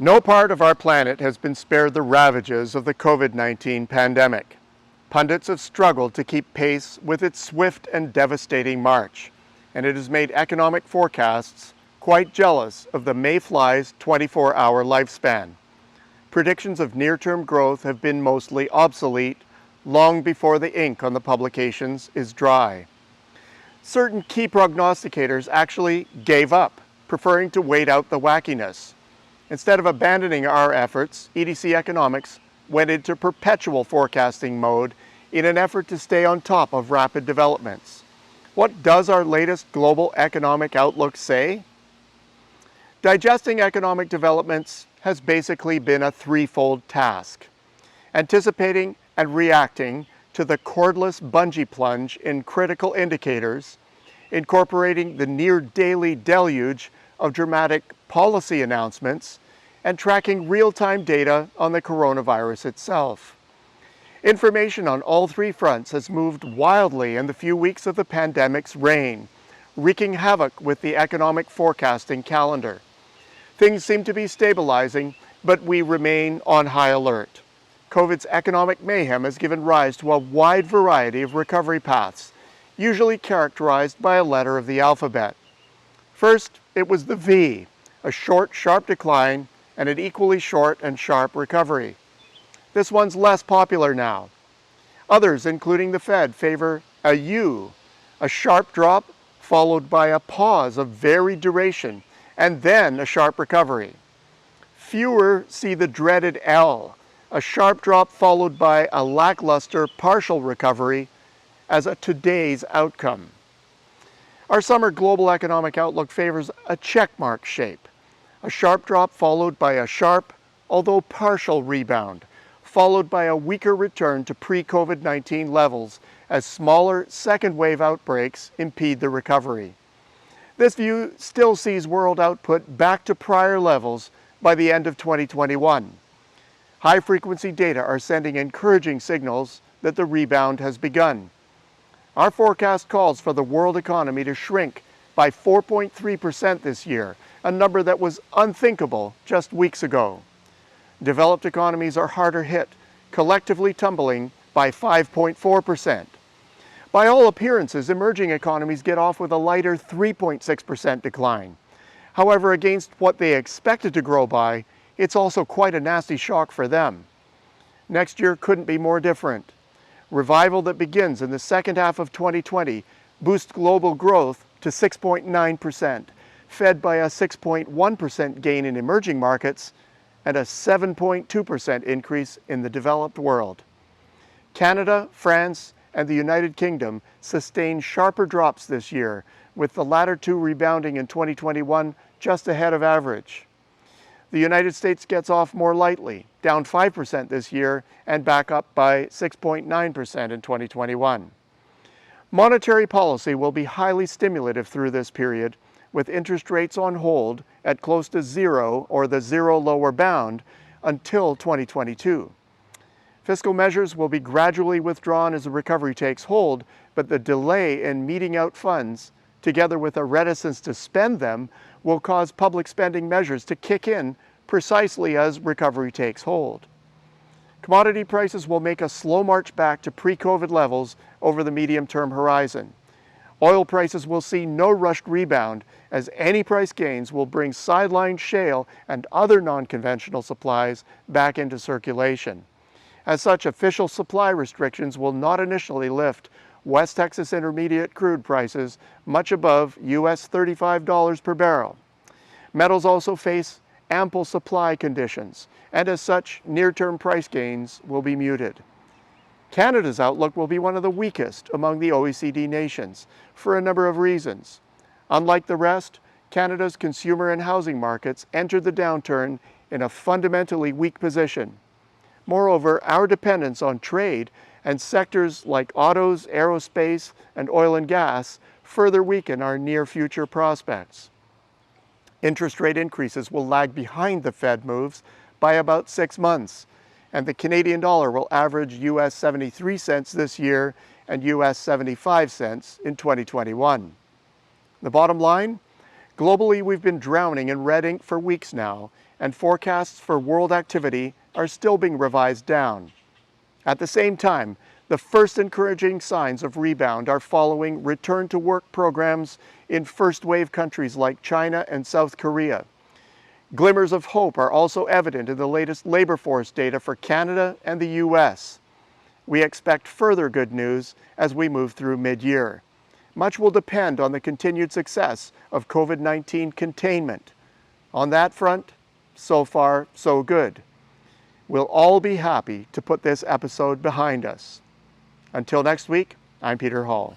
No part of our planet has been spared the ravages of the COVID-19 pandemic. Pundits have struggled to keep pace with its swift and devastating march, and it has made economic forecasts quite jealous of the mayfly's 24-hour lifespan. Predictions of near-term growth have been mostly obsolete long before the ink on the publications is dry. Certain key prognosticators actually gave up, preferring to wait out the wackiness. Instead of abandoning our efforts, EDC Economics went into perpetual forecasting mode in an effort to stay on top of rapid developments. What does our latest global economic outlook say? Digesting economic developments has basically been a threefold task. Anticipating and reacting to the cordless bungee plunge in critical indicators, incorporating the near-daily deluge of dramatic policy announcements, and tracking real-time data on the coronavirus itself. Information on all three fronts has moved wildly in the few weeks of the pandemic's reign, wreaking havoc with the economic forecasting calendar. Things seem to be stabilizing, but we remain on high alert. COVID's economic mayhem has given rise to a wide variety of recovery paths, usually characterized by a letter of the alphabet. First, it was the V, a short, sharp decline and an equally short and sharp recovery. This one's less popular now. Others, including the Fed, favor a U, a sharp drop followed by a pause of varied duration, and then a sharp recovery. Fewer see the dreaded L, a sharp drop followed by a lackluster partial recovery, as a today's outcome. Our summer global economic outlook favors a checkmark shape, a sharp drop followed by a sharp, although partial rebound, followed by a weaker return to pre-COVID-19 levels as smaller second wave outbreaks impede the recovery. This view still sees world output back to prior levels by the end of 2021. High-frequency data are sending encouraging signals that the rebound has begun. Our forecast calls for the world economy to shrink by 4.3% this year, a number that was unthinkable just weeks ago. Developed economies are harder hit, collectively tumbling by 5.4%. By all appearances, emerging economies get off with a lighter 3.6% decline. However, against what they expected to grow by, it's also quite a nasty shock for them. Next year couldn't be more different. Revival that begins in the second half of 2020 boosts global growth to 6.9%, fed by a 6.1% gain in emerging markets and a 7.2% increase in the developed world. Canada, France, and the United Kingdom sustained sharper drops this year, with the latter two rebounding in 2021 just ahead of average. The United States gets off more lightly, down 5% this year and back up by 6.9% in 2021. Monetary policy will be highly stimulative through this period, with interest rates on hold at close to zero or the zero lower bound until 2022. Fiscal measures will be gradually withdrawn as the recovery takes hold, but the delay in meting out funds, together with a reticence to spend them, will cause public spending measures to kick in precisely as recovery takes hold. Commodity prices will make a slow march back to pre-COVID levels over the medium-term horizon. Oil prices will see no rushed rebound, as any price gains will bring sidelined shale and other non-conventional supplies back into circulation. As such, official supply restrictions will not initially lift West Texas Intermediate crude prices much above US $35 per barrel. Metals also face ample supply conditions, and as such, near-term price gains will be muted. Canada's outlook will be one of the weakest among the OECD nations for a number of reasons. Unlike the rest, Canada's consumer and housing markets entered the downturn in a fundamentally weak position. Moreover, our dependence on trade and sectors like autos, aerospace, and oil and gas further weaken our near-future prospects. Interest rate increases will lag behind the Fed moves by about 6 months, and the Canadian dollar will average US 73 cents this year and US 75 cents in 2021. The bottom line? Globally, we've been drowning in red ink for weeks now, and forecasts for world activity are still being revised down. At the same time, the first encouraging signs of rebound are following return-to-work programs in first-wave countries like China and South Korea. Glimmers of hope are also evident in the latest labor force data for Canada and the U.S. We expect further good news as we move through mid-year. Much will depend on the continued success of COVID-19 containment. On that front, so far, so good. We'll all be happy to put this episode behind us. Until next week, I'm Peter Hall.